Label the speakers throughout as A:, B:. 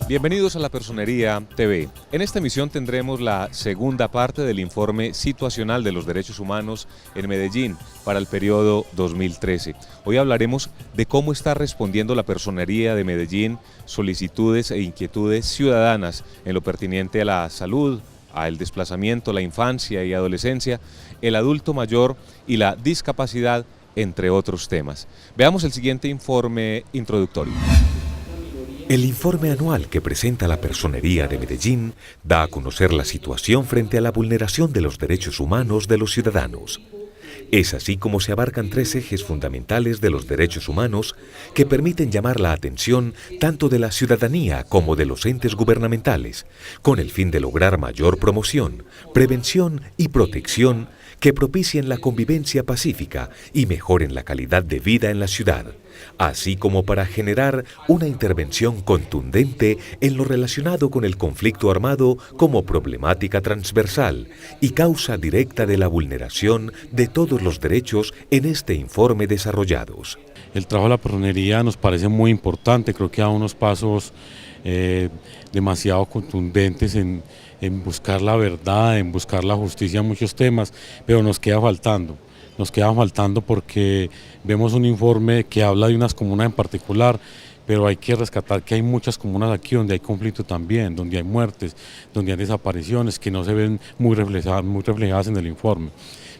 A: Bienvenidos a La Personería TV. En esta emisión tendremos la segunda parte del informe situacional de los derechos humanos en Medellín para el periodo 2013. Hoy hablaremos de cómo está respondiendo la Personería de Medellín solicitudes e inquietudes ciudadanas en lo pertinente a la salud, al desplazamiento, la infancia y adolescencia, el adulto mayor y la discapacidad, entre otros temas. Veamos el siguiente informe introductorio.
B: El informe anual que presenta la Personería de Medellín da a conocer la situación frente a la vulneración de los derechos humanos de los ciudadanos. Es así como se abarcan tres ejes fundamentales de los derechos humanos que permiten llamar la atención tanto de la ciudadanía como de los entes gubernamentales, con el fin de lograr mayor promoción, prevención y protección que propicien la convivencia pacífica y mejoren la calidad de vida en la ciudad, así como para generar una intervención contundente en lo relacionado con el conflicto armado como problemática transversal y causa directa de la vulneración de todos los derechos en este informe desarrollados.
C: El trabajo de la personería nos parece muy importante, creo que da unos pasos demasiado contundentes en buscar la verdad, en buscar la justicia en muchos temas, pero nos queda faltando porque vemos un informe que habla de unas comunas en particular, pero hay que rescatar que hay muchas comunas aquí donde hay conflicto también, donde hay muertes, donde hay desapariciones que no se ven muy reflejadas en el informe.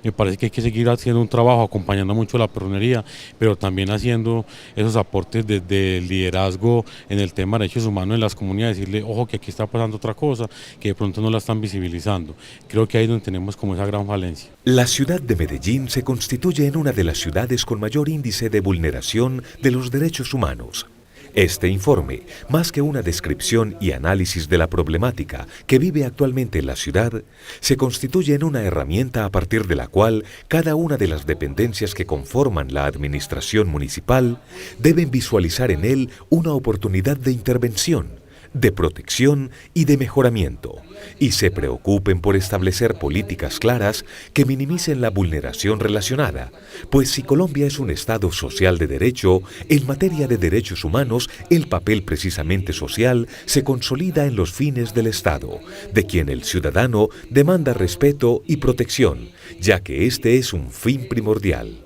C: Me parece que hay que seguir haciendo un trabajo, acompañando mucho a la personería, pero también haciendo esos aportes desde el liderazgo en el tema de derechos humanos en las comunidades, decirle, ojo, que aquí está pasando otra cosa, que de pronto no la están visibilizando. Creo que ahí es donde tenemos como esa gran falencia.
B: La ciudad de Medellín se constituye en una de las ciudades con mayor índice de vulneración de los derechos humanos. Este informe, más que una descripción y análisis de la problemática que vive actualmente la ciudad, se constituye en una herramienta a partir de la cual cada una de las dependencias que conforman la administración municipal deben visualizar en él una oportunidad de intervención, de protección y de mejoramiento, y se preocupen por establecer políticas claras que minimicen la vulneración relacionada, pues si Colombia es un Estado social de derecho, en materia de derechos humanos, el papel precisamente social se consolida en los fines del Estado, de quien el ciudadano demanda respeto y protección, ya que este es un fin primordial.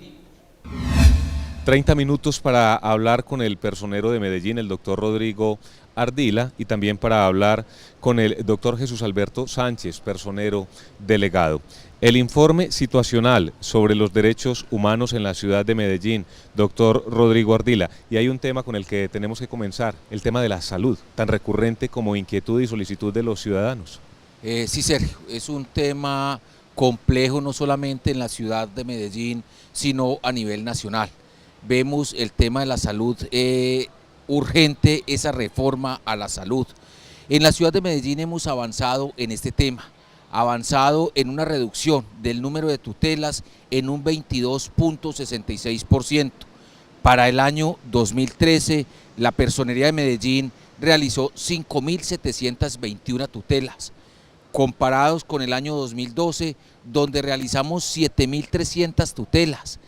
A: 30 minutos para hablar con el personero de Medellín, el doctor Rodrigo Ardila, y también para hablar con el doctor Jesús Alberto Sánchez, personero delegado. El informe situacional sobre los derechos humanos en la ciudad de Medellín, doctor Rodrigo Ardila, y hay un tema con el que tenemos que comenzar, el tema de la salud, tan recurrente como inquietud y solicitud de los ciudadanos.
D: Sí, Sergio, es un tema complejo no solamente en la ciudad de Medellín, sino a nivel nacional. Vemos el tema de la salud urgente, esa reforma a la salud. En la ciudad de Medellín hemos avanzado en este tema, avanzado en una reducción del número de tutelas en un 22.66%. Para el año 2013, la Personería de Medellín realizó 5.721 tutelas, comparados con el año 2012, donde realizamos 7.300 tutelas.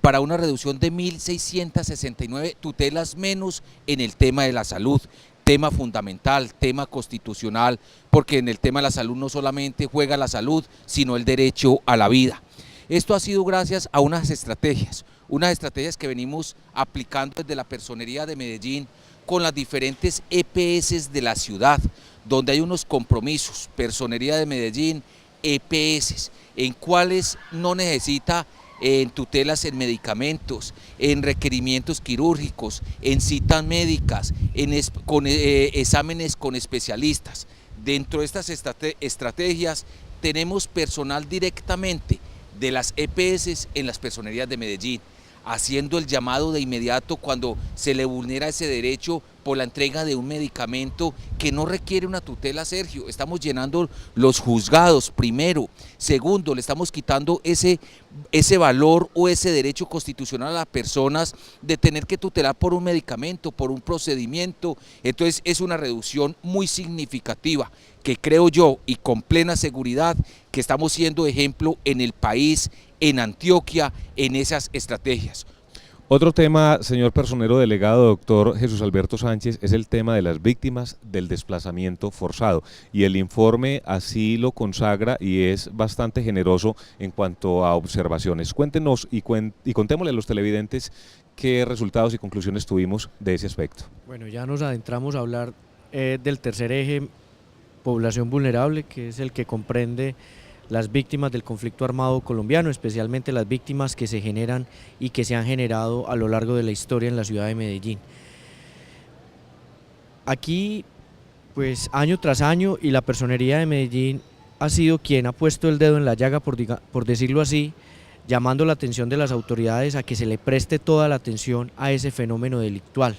D: Para una reducción de 1.669 tutelas menos en el tema de la salud, tema fundamental, tema constitucional, porque en el tema de la salud no solamente juega la salud, sino el derecho a la vida. Esto ha sido gracias a unas estrategias que venimos aplicando desde la Personería de Medellín con las diferentes EPS de la ciudad, donde hay unos compromisos, Personería de Medellín, EPS, en cuales no necesita en tutelas en medicamentos, en requerimientos quirúrgicos, en citas médicas, exámenes con especialistas. Dentro de estas estrategias tenemos personal directamente de las EPS en las personerías de Medellín, haciendo el llamado de inmediato cuando se le vulnera ese derecho por la entrega de un medicamento que no requiere una tutela, Sergio. Estamos llenando los juzgados, primero. Segundo, le estamos quitando ese valor o ese derecho constitucional a las personas de tener que tutelar por un medicamento, por un procedimiento. Entonces es una reducción muy significativa que creo yo y con plena seguridad que estamos siendo ejemplo en el país, en Antioquia, en esas estrategias.
A: Otro tema, señor personero delegado, doctor Jesús Alberto Sánchez, es el tema de las víctimas del desplazamiento forzado. Y el informe así lo consagra y es bastante generoso en cuanto a observaciones. Cuéntenos y contémosle a los televidentes qué resultados y conclusiones tuvimos de ese aspecto.
E: Bueno, ya nos adentramos a hablar del tercer eje, población vulnerable, que es el que comprende las víctimas del conflicto armado colombiano, especialmente las víctimas que se generan y que se han generado a lo largo de la historia en la ciudad de Medellín. Aquí, pues año tras año, y la Personería de Medellín ha sido quien ha puesto el dedo en la llaga, por decirlo así, llamando la atención de las autoridades a que se le preste toda la atención a ese fenómeno delictual,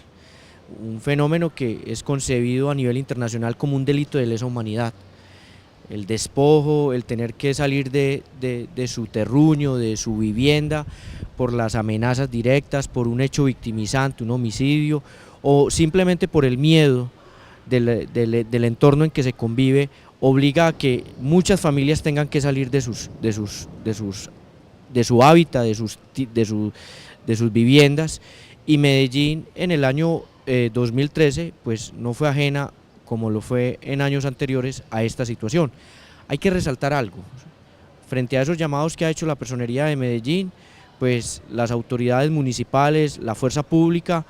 E: un fenómeno que es concebido a nivel internacional como un delito de lesa humanidad. El despojo, el tener que salir de su terruño, de su vivienda, por las amenazas directas, por un hecho victimizante, un homicidio, o simplemente por el miedo del entorno en que se convive, obliga a que muchas familias tengan que salir de su hábitat, de sus viviendas, y Medellín en el año 2013 pues no fue ajena, como lo fue en años anteriores, a esta situación. Hay que resaltar algo, frente a esos llamados que ha hecho la Personería de Medellín, pues las autoridades municipales, la fuerza pública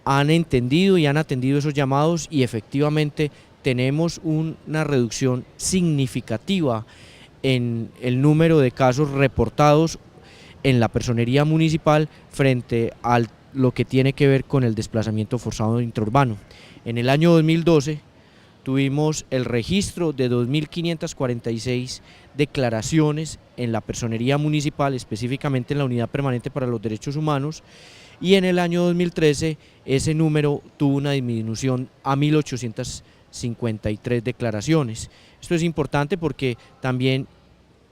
E: han entendido y han atendido esos llamados, y efectivamente tenemos una reducción significativa en el número de casos reportados en la Personería municipal frente a lo que tiene que ver con el desplazamiento forzado intraurbano. En el año 2012 tuvimos el registro de 2.546 declaraciones en la Personería municipal, específicamente en la Unidad Permanente para los Derechos Humanos, y en el año 2013 ese número tuvo una disminución a 1.853 declaraciones. Esto es importante porque también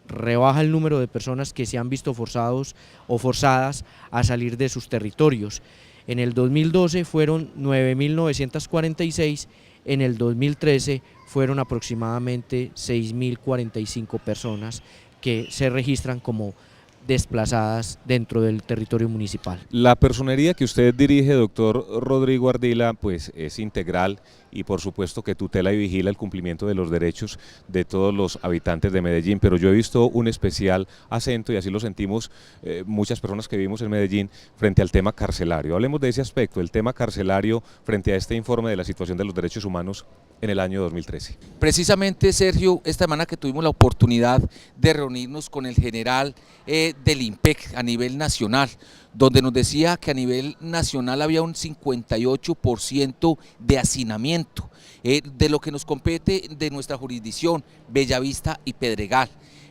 E: rebaja el número de personas que se han visto forzados o forzadas a salir de sus territorios. En el 2012 fueron 9.946, en el 2013 fueron aproximadamente 6.045 personas que se registran como desplazadas dentro del territorio municipal.
A: La personería que usted dirige, doctor Rodrigo Ardila, pues es integral y por supuesto que tutela y vigila el cumplimiento de los derechos de todos los habitantes de Medellín, pero yo he visto un especial acento, y así lo sentimos muchas personas que vivimos en Medellín, frente al tema carcelario. Hablemos de ese aspecto, el tema carcelario frente a este informe de la situación de los derechos humanos en el año 2013.
D: Precisamente, Sergio, esta semana que tuvimos la oportunidad de reunirnos con el general del IMPEC a nivel nacional, donde nos decía que a nivel nacional había un 58% de hacinamiento, de lo que nos compete de nuestra jurisdicción, Bellavista y Pedregal.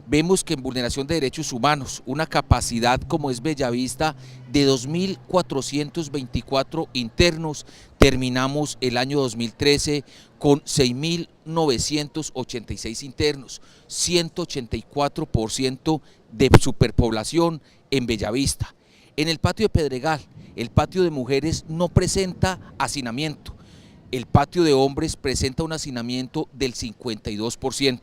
D: Vemos que en vulneración de derechos humanos, una capacidad como es Bellavista de 2.424 internos, terminamos el año 2013 con 6.986 internos, 184% de superpoblación en Bellavista. En el patio de Pedregal, el patio de mujeres no presenta hacinamiento, el patio de hombres presenta un hacinamiento del 52%,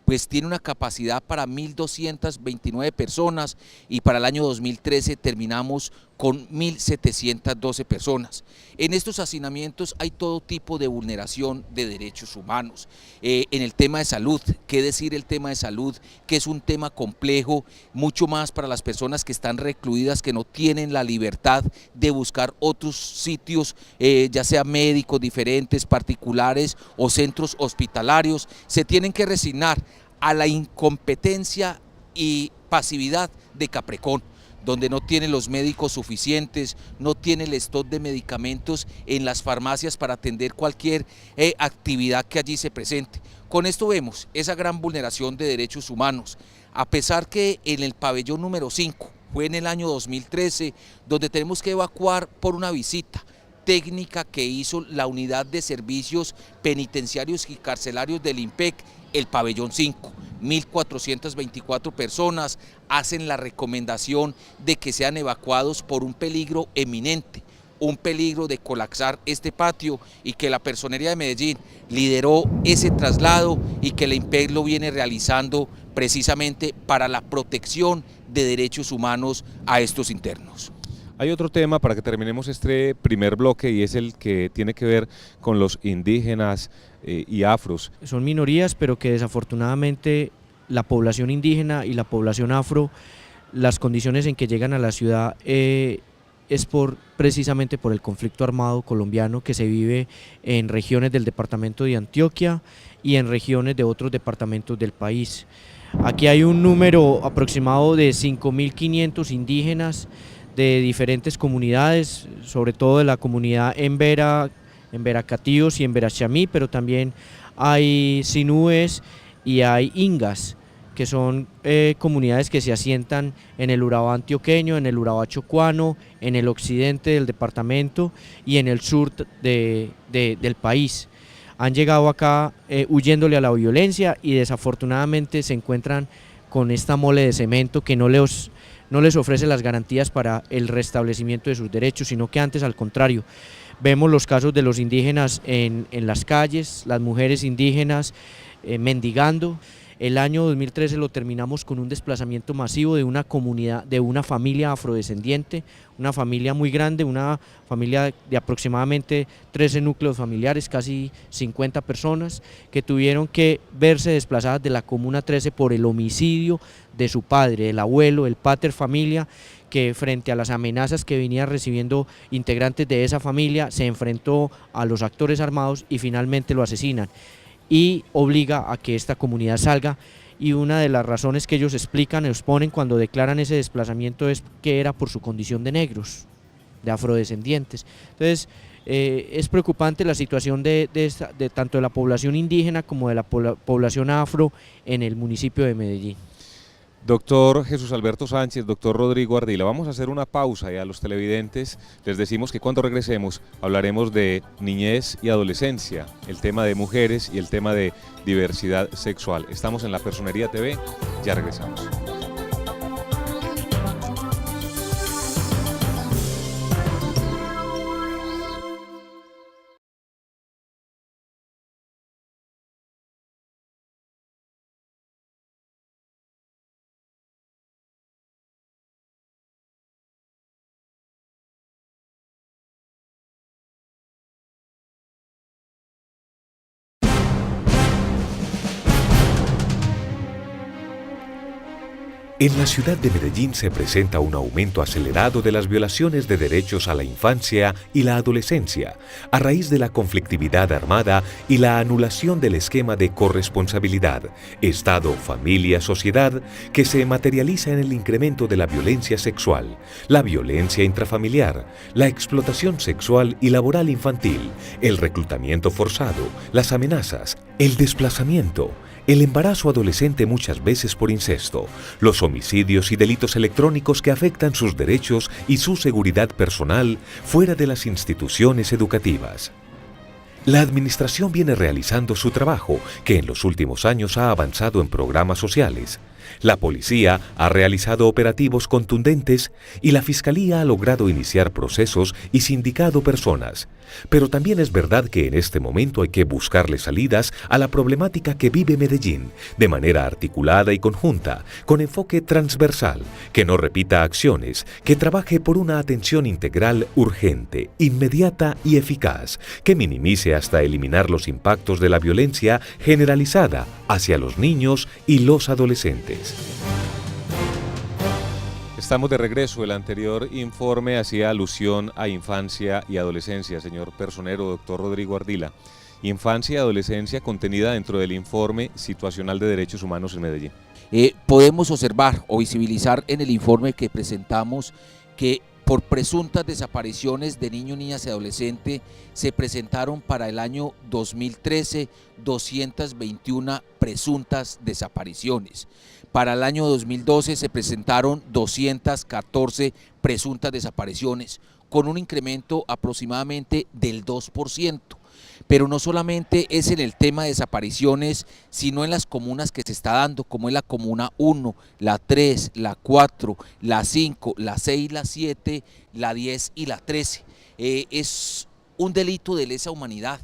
D: pues tiene una capacidad para 1.229 personas, y para el año 2013 terminamos con 1.712 personas. En estos hacinamientos hay todo tipo de vulneración de derechos humanos. En el tema de salud, ¿qué decir el tema de salud? Que es un tema complejo, mucho más para las personas que están recluidas, que no tienen la libertad de buscar otros sitios, ya sea médicos diferentes, particulares o centros hospitalarios. Se tienen que resignar a la incompetencia y pasividad de Caprecón, donde no tiene los médicos suficientes, no tiene el stock de medicamentos en las farmacias para atender cualquier actividad que allí se presente. Con esto vemos esa gran vulneración de derechos humanos, a pesar que en el pabellón número 5, fue en el año 2013, donde tenemos que evacuar por una visita técnica que hizo la Unidad de Servicios Penitenciarios y Carcelarios del IMPEC, el pabellón 5, 1.424 personas hacen la recomendación de que sean evacuados por un peligro eminente, un peligro de colapsar este patio, y que la Personería de Medellín lideró ese traslado y que el IMPEC lo viene realizando precisamente para la protección de derechos humanos a estos internos.
A: Hay otro tema para que terminemos este primer bloque y es el que tiene que ver con los indígenas y afros.
E: Son minorías, pero que desafortunadamente la población indígena y la población afro, las condiciones en que llegan a la ciudad es precisamente por el conflicto armado colombiano que se vive en regiones del departamento de Antioquia y en regiones de otros departamentos del país. Aquí hay un número aproximado de 5.500 indígenas de diferentes comunidades, sobre todo de la comunidad Embera Catíos y Embera Chamí, pero también hay sinúes y hay ingas, que son comunidades que se asientan en el Urabá antioqueño, en el Urabá chocuano, en el occidente del departamento y en el sur del país. Han llegado acá huyéndole a la violencia y desafortunadamente se encuentran con esta mole de cemento que no les ofrece las garantías para el restablecimiento de sus derechos, sino que antes al contrario. Vemos los casos de los indígenas en las calles, las mujeres indígenas mendigando. El año 2013 lo terminamos con un desplazamiento masivo de una comunidad, de una familia afrodescendiente, una familia muy grande, una familia de aproximadamente 13 núcleos familiares, casi 50 personas, que tuvieron que verse desplazadas de la Comuna 13 por el homicidio de su padre, el abuelo, el pater familia, que frente a las amenazas que venía recibiendo integrantes de esa familia, se enfrentó a los actores armados y finalmente lo asesinan. Y obliga a que esta comunidad salga, y una de las razones que ellos exponen cuando declaran ese desplazamiento es que era por su condición de negros, de afrodescendientes. Entonces es preocupante la situación de tanto de la población indígena como de la población afro en el municipio de Medellín.
A: Doctor Jesús Alberto Sánchez, doctor Rodrigo Ardila, vamos a hacer una pausa y a los televidentes les decimos que cuando regresemos hablaremos de niñez y adolescencia, el tema de mujeres y el tema de diversidad sexual. Estamos en La Personería TV, ya regresamos.
B: En la ciudad de Medellín se presenta un aumento acelerado de las violaciones de derechos a la infancia y la adolescencia, a raíz de la conflictividad armada y la anulación del esquema de corresponsabilidad, Estado, familia, sociedad, que se materializa en el incremento de la violencia sexual, la violencia intrafamiliar, la explotación sexual y laboral infantil, el reclutamiento forzado, las amenazas, el desplazamiento, el embarazo adolescente muchas veces por incesto, los homicidios y delitos electrónicos que afectan sus derechos y su seguridad personal fuera de las instituciones educativas. La administración viene realizando su trabajo, que en los últimos años ha avanzado en programas sociales. La policía ha realizado operativos contundentes y la fiscalía ha logrado iniciar procesos y sindicado personas. Pero también es verdad que en este momento hay que buscarle salidas a la problemática que vive Medellín, de manera articulada y conjunta, con enfoque transversal, que no repita acciones, que trabaje por una atención integral urgente, inmediata y eficaz, que minimice hasta eliminar los impactos de la violencia generalizada hacia los niños y los adolescentes.
A: Estamos de regreso. El anterior informe hacía alusión a infancia y adolescencia, señor personero, doctor Rodrigo Ardila. Infancia y adolescencia contenida dentro del informe situacional de derechos humanos en Medellín.
D: Podemos observar o visibilizar en el informe que presentamos que por presuntas desapariciones de niños, niñas y adolescentes se presentaron para el año 2013 221 presuntas desapariciones. Para el año 2012 se presentaron 214 presuntas desapariciones, con un incremento aproximadamente del 2%. Pero no solamente es en el tema de desapariciones, sino en las comunas que se está dando, como es la Comuna 1, la 3, la 4, la 5, la 6, la 7, la 10 y la 13. Es un delito de lesa humanidad.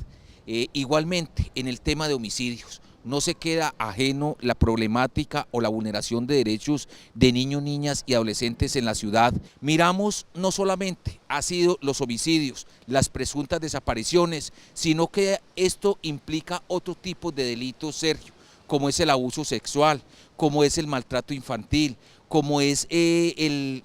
D: Igualmente en el tema de homicidios. no se queda ajeno la problemática o la vulneración de derechos de niños, niñas y adolescentes en la ciudad. Miramos no solamente ha sido los homicidios, las presuntas desapariciones, sino que esto implica otro tipo de delitos, Sergio, como es el abuso sexual, como es el maltrato infantil, como es el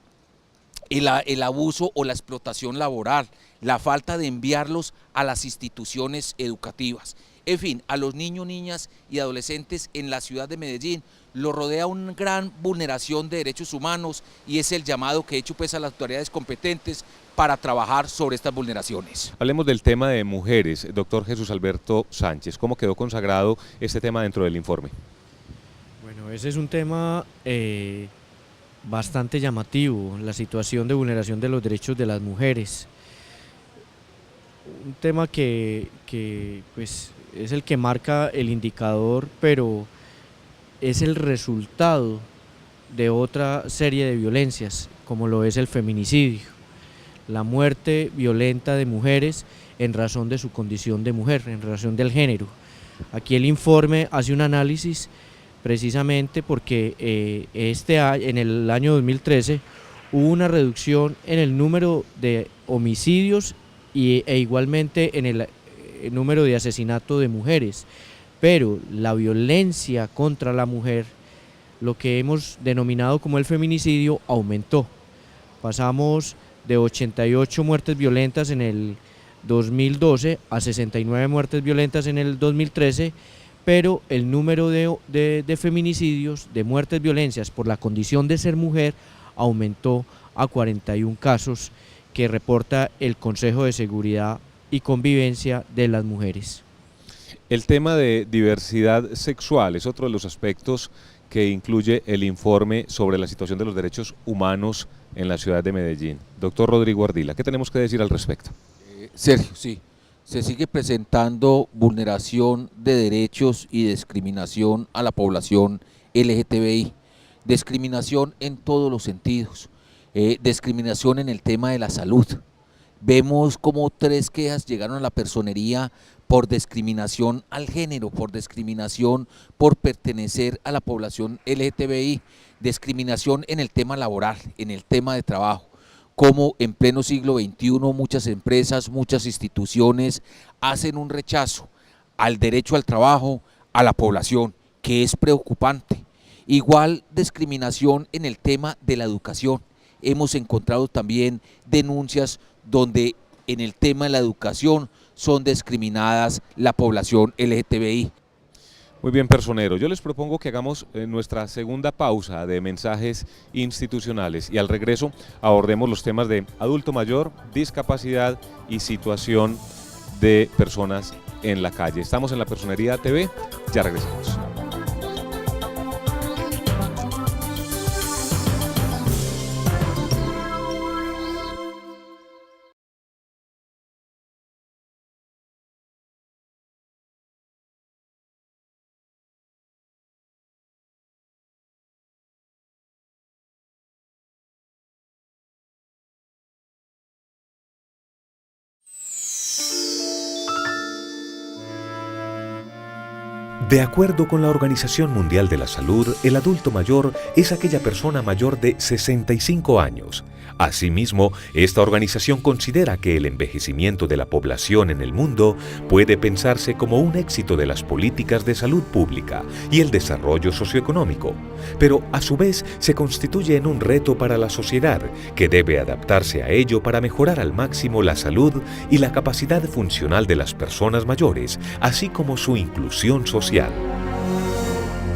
D: abuso o la explotación laboral, la falta de enviarlos a las instituciones educativas. En fin, a los niños, niñas y adolescentes en la ciudad de Medellín lo rodea una gran vulneración de derechos humanos y es el llamado que he hecho pues a las autoridades competentes para trabajar sobre estas vulneraciones.
A: Hablemos del tema de mujeres, doctor Jesús Alberto Sánchez. ¿Cómo quedó consagrado este tema dentro del informe?
E: Bueno, ese es un tema bastante llamativo, la situación de vulneración de los derechos de las mujeres. Un tema que pues, es el que marca el indicador, pero es el resultado de otra serie de violencias, como lo es el feminicidio, la muerte violenta de mujeres en razón de su condición de mujer, en razón del género. Aquí el informe hace un análisis precisamente porque en el año 2013 hubo una reducción en el número de homicidios e igualmente en el número de asesinato de mujeres, pero la violencia contra la mujer, lo que hemos denominado como el feminicidio, aumentó. Pasamos de 88 muertes violentas en el 2012 a 69 muertes violentas en el 2013, pero el número de feminicidios, de muertes violencias por la condición de ser mujer, aumentó a 41 casos que reporta el Consejo de Seguridad y Convivencia de las Mujeres.
A: El tema de diversidad sexual es otro de los aspectos que incluye el informe sobre la situación de los derechos humanos en la ciudad de Medellín. Doctor Rodrigo Ardila, ¿qué tenemos que decir al respecto?
D: Sergio, sí, se sigue presentando vulneración de derechos y discriminación a la población LGTBI, discriminación en todos los sentidos, discriminación en el tema de la salud. Vemos como 3 quejas llegaron a la personería por discriminación al género, por discriminación por pertenecer a la población LGTBI, discriminación en el tema laboral, en el tema de trabajo, como en pleno siglo XXI muchas empresas, muchas instituciones hacen un rechazo al derecho al trabajo, a la población, que es preocupante. Igual discriminación en el tema de la educación. Hemos encontrado también denuncias donde en el tema de la educación son discriminadas la población LGTBI.
A: Muy bien, personero. Yo les propongo que hagamos nuestra segunda pausa de mensajes institucionales y al regreso abordemos los temas de adulto mayor, discapacidad y situación de personas en la calle. Estamos en La Personería TV, ya regresamos.
B: De acuerdo con la Organización Mundial de la Salud, el adulto mayor es aquella persona mayor de 65 años. Asimismo, esta organización considera que el envejecimiento de la población en el mundo puede pensarse como un éxito de las políticas de salud pública y el desarrollo socioeconómico, pero a su vez se constituye en un reto para la sociedad que debe adaptarse a ello para mejorar al máximo la salud y la capacidad funcional de las personas mayores, así como su inclusión social.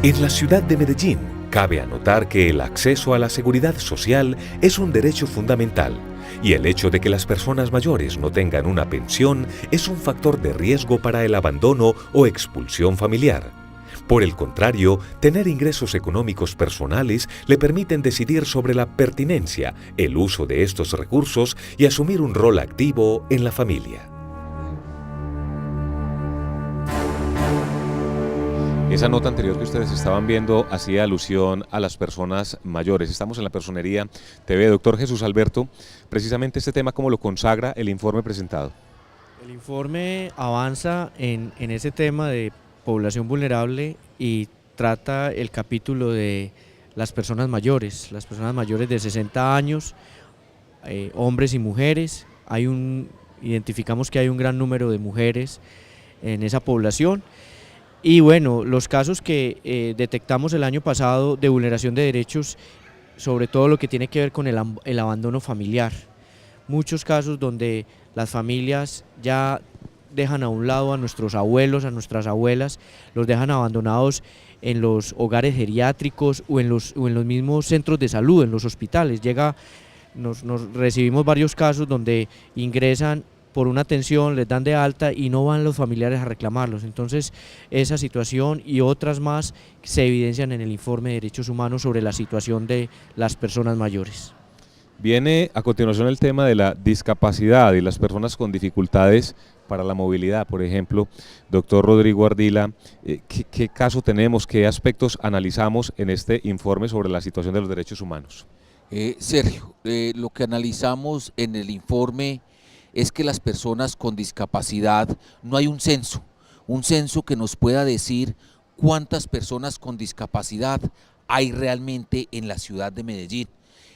B: En la ciudad de Medellín, cabe anotar que el acceso a la seguridad social es un derecho fundamental y el hecho de que las personas mayores no tengan una pensión es un factor de riesgo para el abandono o expulsión familiar. Por el contrario, tener ingresos económicos personales le permiten decidir sobre la pertinencia, el uso de estos recursos y asumir un rol activo en la familia.
A: Esa nota anterior que ustedes estaban viendo hacía alusión a las personas mayores. Estamos en La Personería TV. Doctor Jesús Alberto, precisamente este tema, ¿cómo lo consagra el informe presentado?
E: El informe avanza en ese tema de población vulnerable y trata el capítulo de las personas mayores de 60 años, hombres y mujeres. Identificamos que hay un gran número de mujeres en esa población. Y bueno, los casos que detectamos el año pasado de vulneración de derechos, sobre todo lo que tiene que ver con el abandono familiar. Muchos casos donde las familias ya dejan a un lado a nuestros abuelos, a nuestras abuelas, los dejan abandonados en los hogares geriátricos o en los mismos centros de salud, en los hospitales. Recibimos varios casos donde ingresan por una atención, les dan de alta y no van los familiares a reclamarlos. Entonces, esa situación y otras más se evidencian en el informe de Derechos Humanos sobre la situación de las personas mayores.
A: Viene a continuación el tema de la discapacidad y las personas con dificultades para la movilidad, por ejemplo. Doctor Rodrigo Ardila, ¿qué caso tenemos, qué aspectos analizamos en este informe sobre la situación de los derechos humanos?
D: Sergio, lo que analizamos en el informe es que las personas con discapacidad, no hay un censo que nos pueda decir cuántas personas con discapacidad hay realmente en la ciudad de Medellín.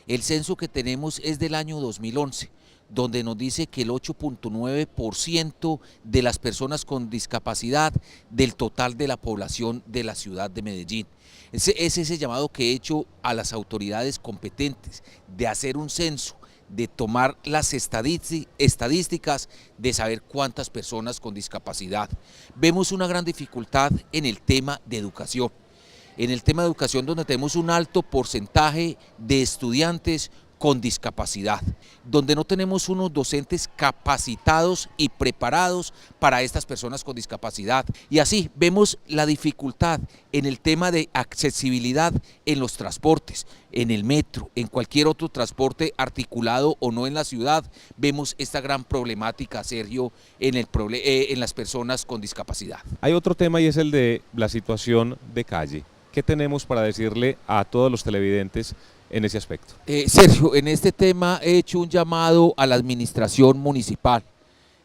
D: El censo que tenemos es del año 2011, donde nos dice que el 8.9% de las personas con discapacidad del total de la población de la ciudad de Medellín. Es ese llamado que he hecho a las autoridades competentes de hacer un censo, de tomar las estadísticas, de saber cuántas personas con discapacidad. Vemos una gran dificultad en el tema de educación. En el tema de educación, donde tenemos un alto porcentaje de estudiantes con discapacidad, donde no tenemos unos docentes capacitados y preparados para estas personas con discapacidad. Y así vemos la dificultad en el tema de accesibilidad en los transportes, en el metro, en cualquier otro transporte articulado o no en la ciudad. Vemos esta gran problemática, Sergio, en las personas con discapacidad.
A: Hay otro tema y es el de la situación de calle. ¿Qué tenemos para decirle a todos los televidentes en ese aspecto?
D: Sergio, en este tema he hecho un llamado a la administración municipal,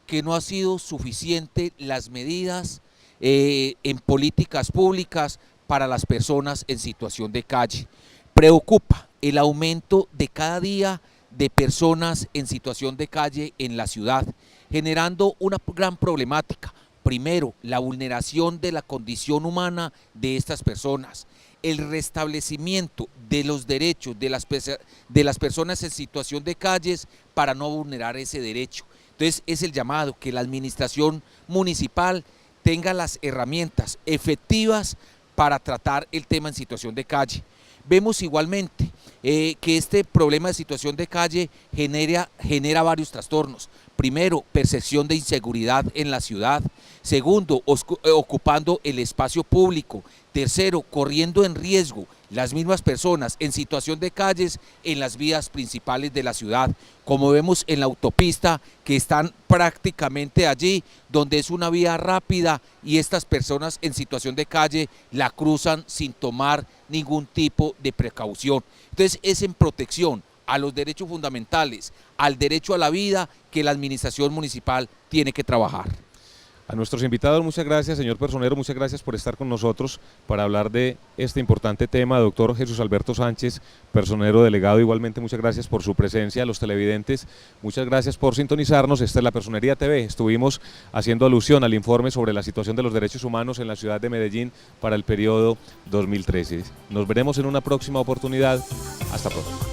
D: que no ha sido suficiente las medidas en políticas públicas para las personas en situación de calle. Preocupa el aumento de cada día de personas en situación de calle en la ciudad, generando una gran problemática. Primero, la vulneración de la condición humana de estas personas, el restablecimiento de los derechos de las personas en situación de calles para no vulnerar ese derecho. Entonces es el llamado que la administración municipal tenga las herramientas efectivas para tratar el tema en situación de calle. Vemos igualmente que este problema de situación de calle genera varios trastornos. Primero, percepción de inseguridad en la ciudad. Segundo, ocupando el espacio público. Tercero, corriendo en riesgo las mismas personas en situación de calles en las vías principales de la ciudad, como vemos en la autopista, que están prácticamente allí, donde es una vía rápida y estas personas en situación de calle la cruzan sin tomar ningún tipo de precaución. Entonces es en protección a los derechos fundamentales, al derecho a la vida, que la administración municipal tiene que trabajar.
A: A nuestros invitados, muchas gracias, señor personero, muchas gracias por estar con nosotros para hablar de este importante tema. Doctor Jesús Alberto Sánchez, personero delegado, igualmente muchas gracias por su presencia. A los televidentes, muchas gracias por sintonizarnos. Esta es La Personería TV. Estuvimos haciendo alusión al informe sobre la situación de los derechos humanos en la ciudad de Medellín para el periodo 2013. Nos veremos en una próxima oportunidad. Hasta pronto.